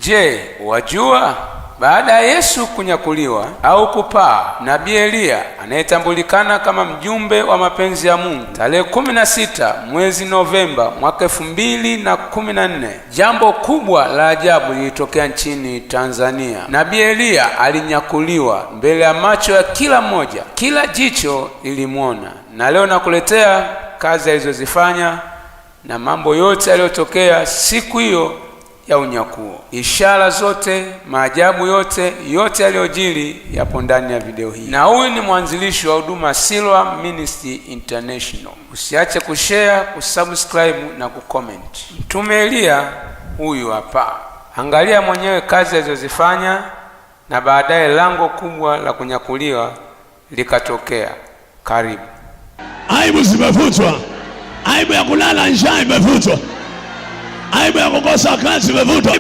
Je, wajua baada ya Yesu kunyakuliwa au kupaa, nabii Eliya anayetambulikana kama mjumbe wa mapenzi ya Mungu, tarehe 16 mwezi Novemba mwaka 2014, jambo kubwa la ajabu lilitokea nchini Tanzania. Nabii Eliya alinyakuliwa mbele ya macho ya kila mmoja, kila jicho lilimwona. Na leo nakuletea kazi alizozifanya na mambo yote yaliyotokea siku hiyo ya unyakuo. Ishara zote, maajabu yote yaliyojiri yapo ndani ya video hii. Na huyu ni mwanzilishi wa huduma Silwa Ministry International. Usiache kushare, kusubscribe na kucomment. Mtume Eliya huyu hapa. Angalia mwenyewe kazi alizozifanya, na baadaye lango kubwa la kunyakuliwa likatokea. Karibu. Aibu zimefutwa. Aibu ya kulala njaa imefutwa. Aibu ya kukosa kazi imefutwa.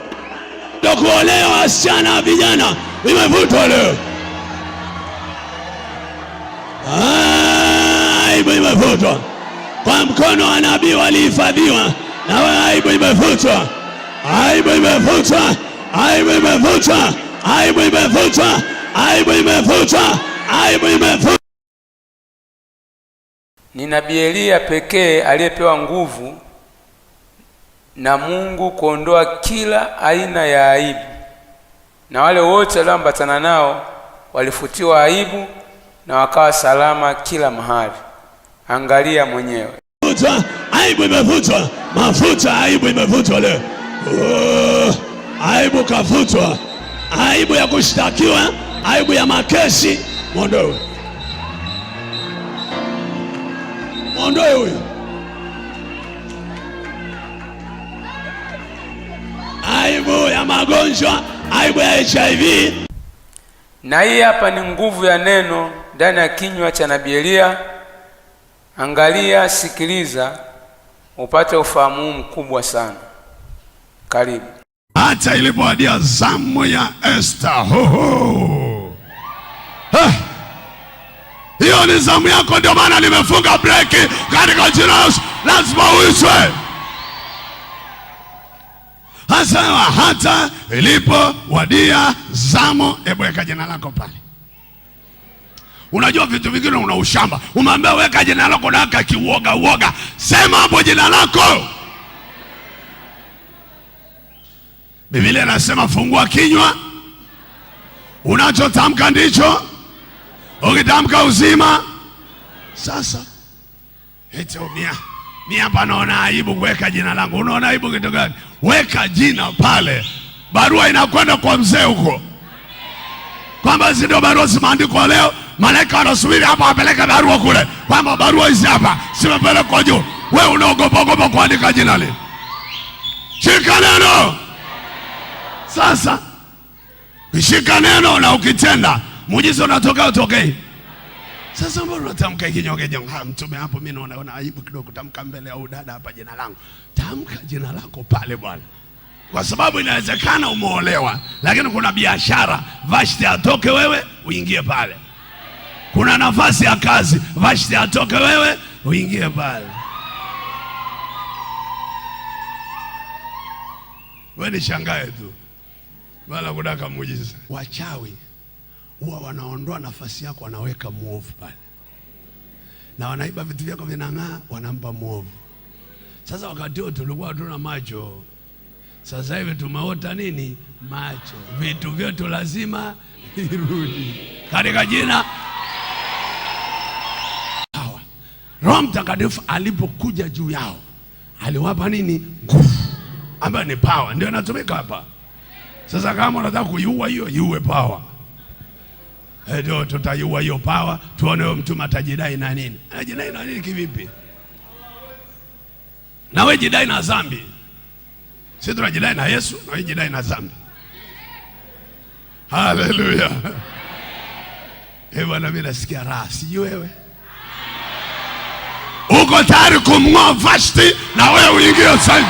Ndio kuolewa wasichana na vijana imefutwa leo. Aibu imefutwa. Kwa mkono wa nabii walihifadhiwa, na wewe aibu imefutwa. Aibu imefutwa. Aibu imefutwa. Aibu imefutwa. Aibu imefutwa. Aibu imefutwa. Ni nabii Eliya pekee aliyepewa nguvu na Mungu kuondoa kila aina ya aibu, na wale wote walioambatana nao walifutiwa aibu na wakawa salama kila mahali. Angalia mwenyewe. Aibu imefutwa. Mafuta aibu imefutwa leo. Aibu kafutwa. Aibu ya kushtakiwa, aibu ya makesi, mondoe. Mondoe huyo. Aibu ya magonjwa, aibu ya HIV. Na hii hapa ni nguvu ya neno ndani ya kinywa cha nabii Eliya. Angalia, sikiliza, upate ufahamu mkubwa sana. Karibu. Hata ilipoadia zamu ya Esther, hiyo ni zamu yako, ndio maana nimefunga breki katika jina la Yesu. Lazima uishwe. Hata ilipowadia zamu, hebu weka jina lako pale. Unajua vitu vingine una ushamba. Umeambia weka jina lako, na uoga. Sema hapo jina lako. Biblia inasema fungua kinywa, unachotamka ndicho. Ukitamka uzima. Sasa eti mimi hapa naona aibu kuweka jina langu. Unaona aibu kitu gani? Weka jina pale. Barua inakwenda kwa mzee huko, kwamba hizi ndio barua zimeandikwa leo. Malaika wanasubiri hapa wapeleke barua kule, kwamba barua hizi hapa zimepelekwa juu. Wewe unaogopa kuandika jina lile. Shika neno. Sasa ukishika neno na ukitenda, muujiza unatoka utokei. Sasa mbona unatamka kinyonge? Mtume hapo mimi naona aibu kidogo kutamka mbele ya dada hapa jina langu. Tamka jina lako pale bwana. Kwa sababu inawezekana umeolewa, lakini kuna biashara, Vashti atoke wewe uingie pale. Kuna nafasi ya kazi, Vashti atoke wewe uingie pale. Wewe ni shangae tu, wala kudaka muujiza. Wachawi huwa wanaondoa nafasi yako, wanaweka muovu pale, na wanaiba vitu vyako vinang'aa, wanampa muovu. Sasa wakati huo tulikuwa hatuna macho, sasa hivi tumeota nini? Macho. Vitu vyetu lazima irudi katika jina. Roho Mtakatifu alipokuja juu yao aliwapa nini? Nguvu, ambayo ni power, ndio inatumika hapa. Sasa kama unataka kuiua hiyo, iue power. Ndio tutaiua hiyo power, tuone huyo mtu atajidai na nini. Anajidai na nini kivipi? Na wewe jidai na dhambi. Sisi tunajidai na Yesu, na wewe jidai na dhambi. Haleluya. Bwana, mimi nasikia raha, sijui wewe. Uko tayari kumng'oa Vashti na wewe uingie sasa?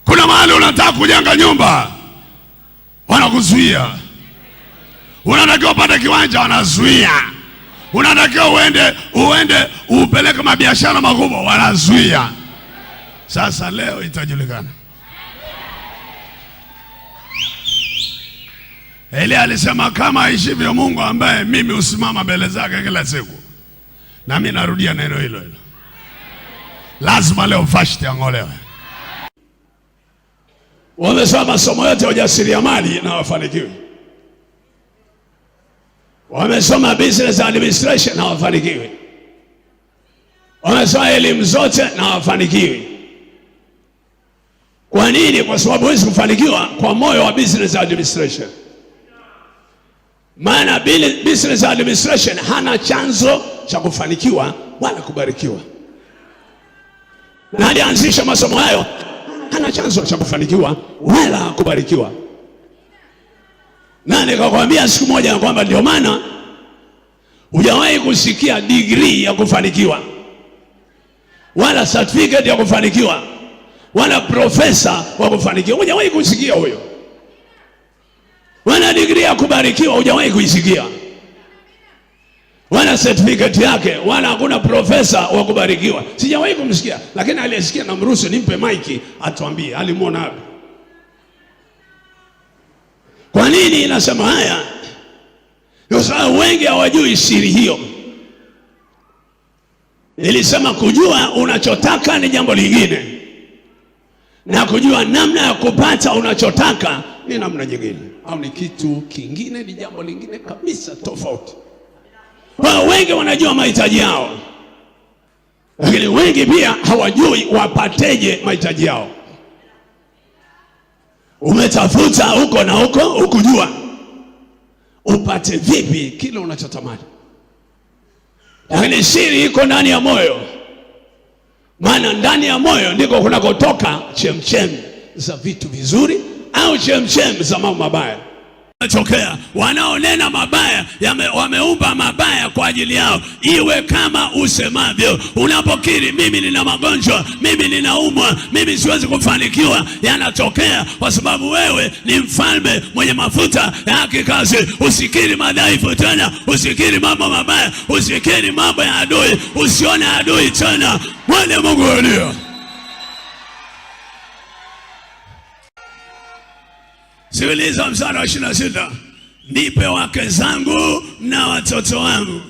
Kuna mahali unataka kujenga nyumba, wanakuzuia. Unataka upate kiwanja, wanazuia. Unatakiwa uende upeleke mabiashara makubwa, wanazuia. Sasa leo itajulikana. Elia alisema kama aishivyo Mungu ambaye mimi usimama mbele zake kila siku. Na mimi narudia neno hilo hilo. Lazima leo Vashti angolewe. Wamesoma masomo yote ya ujasiriamali na wafanikiwe. Wamesoma business administration na wafanikiwe. Wamesoma elimu zote na wafanikiwe. Kwa nini? Kwa sababu huwezi kufanikiwa kwa moyo wa business administration. Maana business administration hana chanzo cha kufanikiwa wala kubarikiwa. Na alianzisha masomo hayo hana chanzo cha kufanikiwa wala kubarikiwa. Na nikakwambia siku moja kwamba ndio maana hujawahi kusikia degree ya kufanikiwa, wala certificate ya kufanikiwa, wala profesa wa kufanikiwa. Hujawahi kusikia huyo. Wala degree ya kubarikiwa hujawahi kuisikia, wala certificate yake, wala hakuna profesa wa kubarikiwa. Sijawahi kumsikia, lakini aliyesikia na mruhusu nimpe maiki atuambie alimuona wapi. Kwa nini inasema haya? Kwa sababu wengi hawajui siri hiyo. Nilisema kujua unachotaka ni jambo lingine, na kujua namna ya kupata unachotaka ni namna nyingine, au ni kitu kingine, ni jambo lingine kabisa tofauti. Kwa wengi wanajua mahitaji yao, lakini wengi pia hawajui wapateje mahitaji yao. Umetafuta huko na huko, ukujua upate vipi kile unachotamani. Lakini siri iko ndani ya moyo. Maana ndani ya moyo ndiko kunakotoka chemchem za vitu vizuri au chemchem za mambo mabaya. Tokea wanaonena mabaya wameumba mabaya kwa ajili yao. Iwe kama usemavyo. Unapokiri mimi nina magonjwa, mimi ninaumwa, mimi siwezi kufanikiwa, yanatokea kwa sababu wewe ni mfalme mwenye mafuta ya kikazi. Usikiri madhaifu tena, usikiri mambo mabaya, usikiri mambo ya adui, usione adui tena. Mwone Mungu alio. Sikiliza mstari wa 26. Nipe wake zangu na watoto wangu.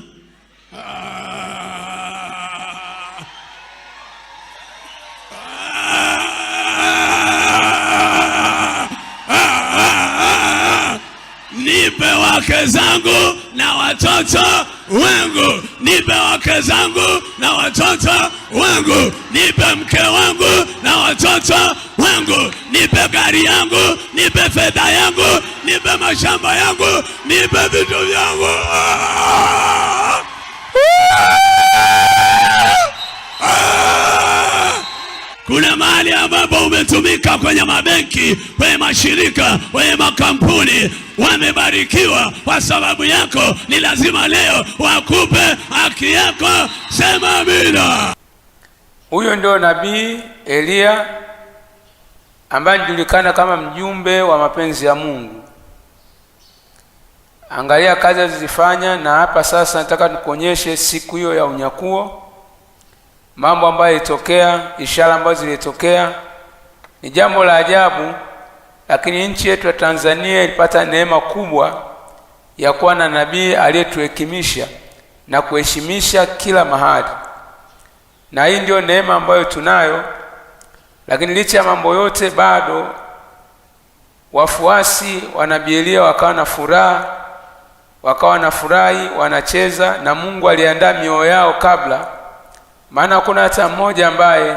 Nipe wake zangu na watoto wangu. Nipe wake zangu na watoto wangu. Nipe mke wangu na watoto wangu. Nipe gari yangu, nipe fedha yangu, nipe mashamba yangu, nipe vitu vyangu. Kuna mahali ambapo umetumika kwenye mabenki, kwenye mashirika, kwenye makampuni, wamebarikiwa kwa sababu yako. Ni lazima leo wakupe haki yako. Sema amina. Huyo ndio nabii Elia ambaye anajulikana kama mjumbe wa mapenzi ya Mungu. Angalia kazi alizofanya, na hapa sasa nataka nikuonyeshe siku hiyo ya unyakuo, mambo ambayo yalitokea, ishara ambazo zilitokea. Ni jambo la ajabu, lakini nchi yetu ya Tanzania ilipata neema kubwa ya kuwa na nabii aliyetuhekimisha na kuheshimisha kila mahali. Na hii ndio neema ambayo tunayo. Lakini licha ya mambo yote, bado wafuasi wa nabii Elia wakawa na furaha, wakawa na furahi, wanacheza, na Mungu aliandaa mioyo yao kabla. Maana kuna hata mmoja ambaye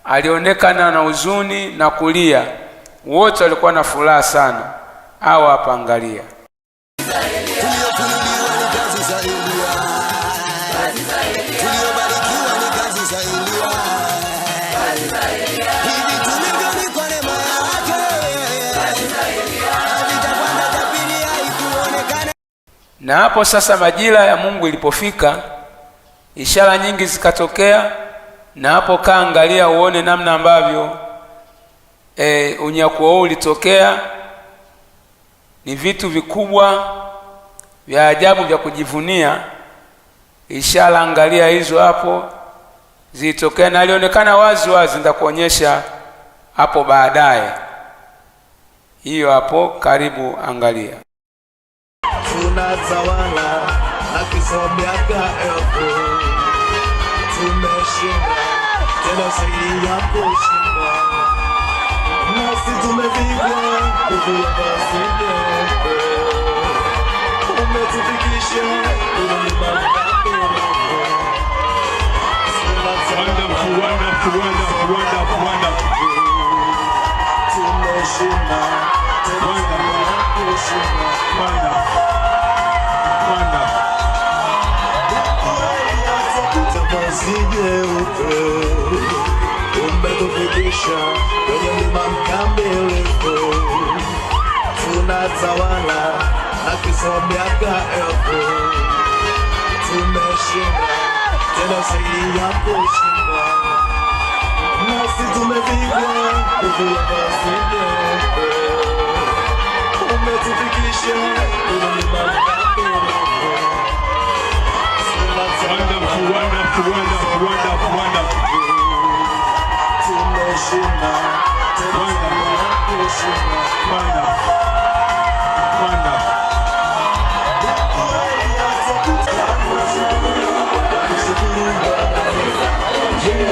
alionekana na huzuni na kulia. Wote walikuwa na furaha sana. Au hapa angalia. Na hapo sasa majira ya Mungu ilipofika, ishara nyingi zikatokea. Na hapo kaangalia uone namna ambavyo unyakuo huu ulitokea. Ni vitu vikubwa vya ajabu vya kujivunia, Ishara angalia hizo hapo zilitokea na alionekana wazi wazi, nitakuonyesha hapo baadaye. Hiyo hapo, karibu angalia. Tunatawala na kisomiaka elfu, tumeshinda tena zaidi ya kushinda, nasi tumepigwa kuvua basinde, umetufikisha ulimwengu wako. Wonderful, wonderful, wonderful, wonderful, wonderful. Tumeshinda tena zaidi ya kushinda, Wonderful, wonderful. umetufikisha kwenye mlima mkamilifu, tunatawala na kisomiaka elfu, tumeshinda tena zaidi ya kushinda, nasi tumepigwa kuvua basinde, umetufikisha kwenye mlima mkamilifu. Wonderful, wonderful, wonderful, wonderful, wonderful. Tumeshinda tena zaidi ya kushinda, Wonderful, wonderful.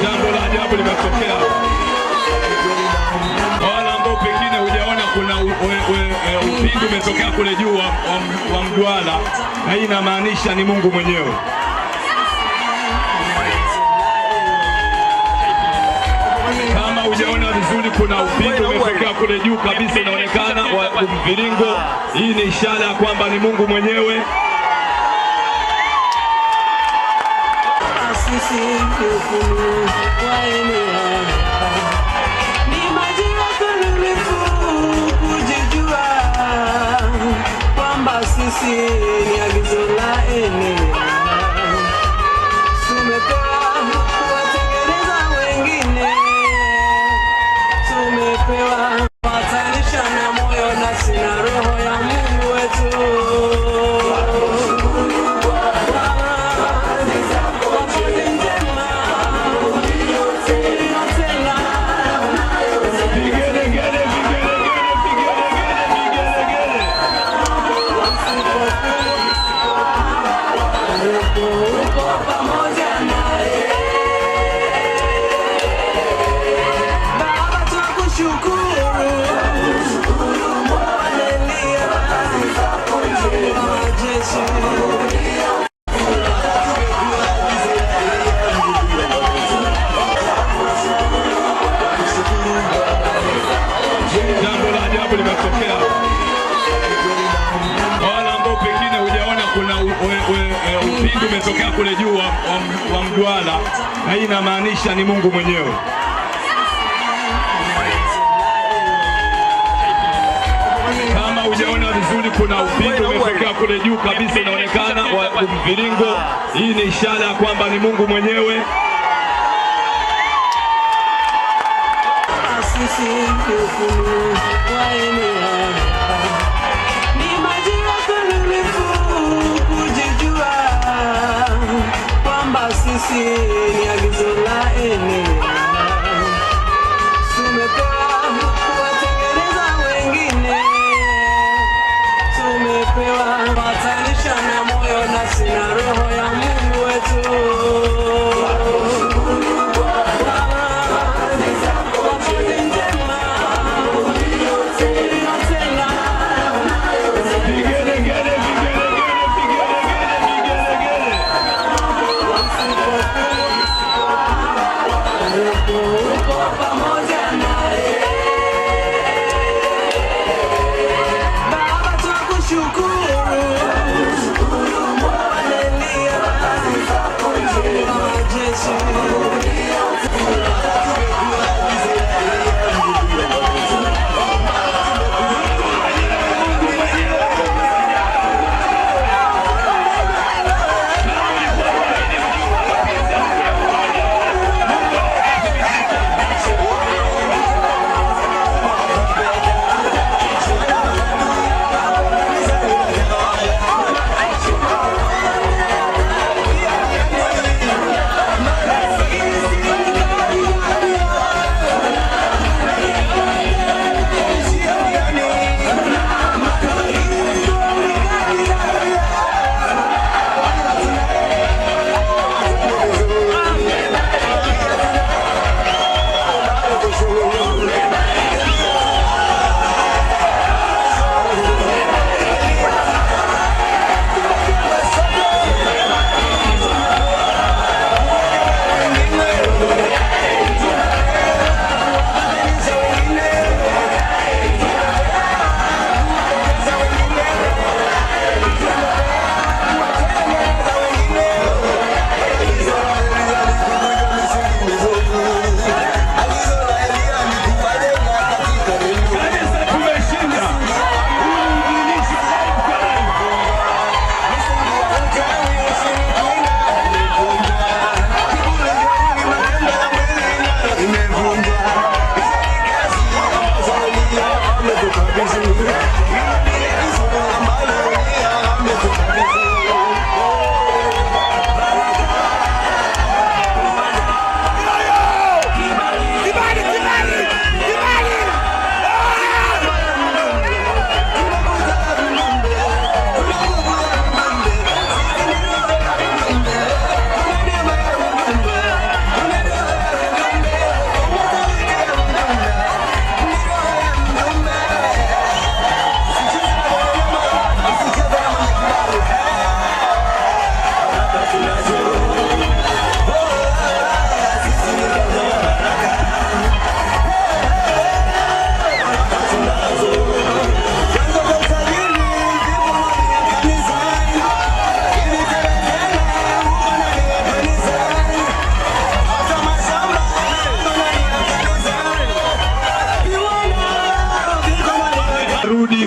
Jambo la ajabu limetokea. Wale ambao pengine hujaona, kuna upinde umetokea kule juu wa mduara, na hii inamaanisha ni Mungu mwenyewe. Kama hujaona vizuri, kuna upinde umetokea kule juu kabisa, inaonekana wa mviringo. Hii ni ishara ya kwamba ni Mungu mwenyewe. Ni majira kamilifu kujijua kwamba sisi ni agizo la Elia. Tumepewa kuwatengeneza wengine, tumepewa kupatanisha na moyo nafsi na roho ya Mungu wetu. Jambo la ajabu limetokea. Wale ambao pengine hujaona, kuna upinde umetokea kule juu wa mduara, na hii inamaanisha ni Mungu mwenyewe. Kama hujaona vizuri, kuna upinde umetokea kule juu kabisa, inaonekana wa mviringo. Hii ni ishara ya kwamba ni Mungu mwenyewe. Ni majira kamilifu kujijua kwamba sisi ni agizo la Elia. Tumepewa kuwatengeneza wengine, tumepewa kupatanisha na moyo nafsi na roho ya Mungu wetu.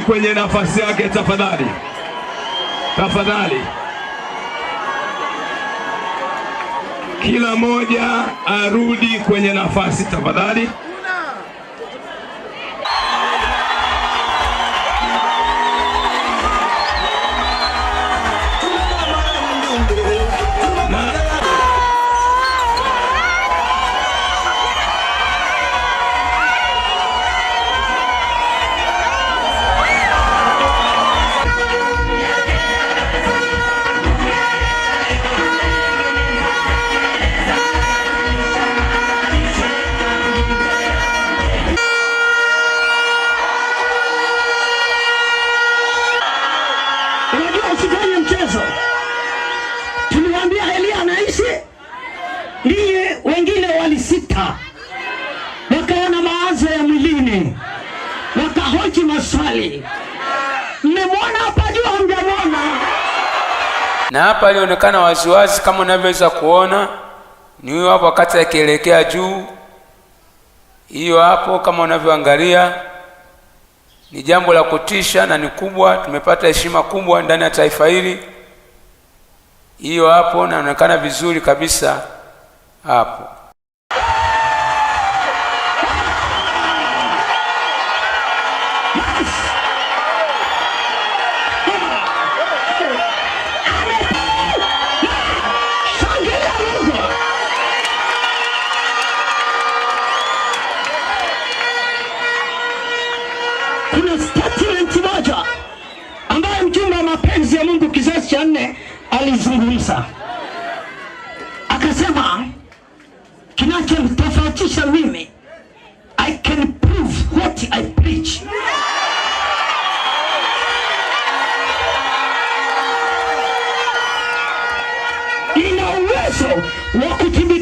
kwenye nafasi yake tafadhali. Tafadhali. Kila moja arudi kwenye nafasi tafadhali. Usifanye mchezo. Tuliwaambia Elia anaishi, ndiye wengine walisita, wakaona mawazo ya mwilini, wakahoji maswali. Mmemwona hapa juu, hamjamwona? Na hapa alionekana waziwazi kama unavyoweza kuona, ni huyo hapo wakati akielekea juu. Hiyo hapo kama unavyoangalia ni jambo la kutisha na ni kubwa. Tumepata heshima kubwa ndani ya taifa hili. Hiyo hapo inaonekana vizuri kabisa hapo. Kuna statement moja ambayo mjumbe wa mapenzi ya Mungu kizazi cha 4 alizungumza, akasema kinachonitofautisha mimi, I can prove what I preach. Ina uwezo wa kutimiza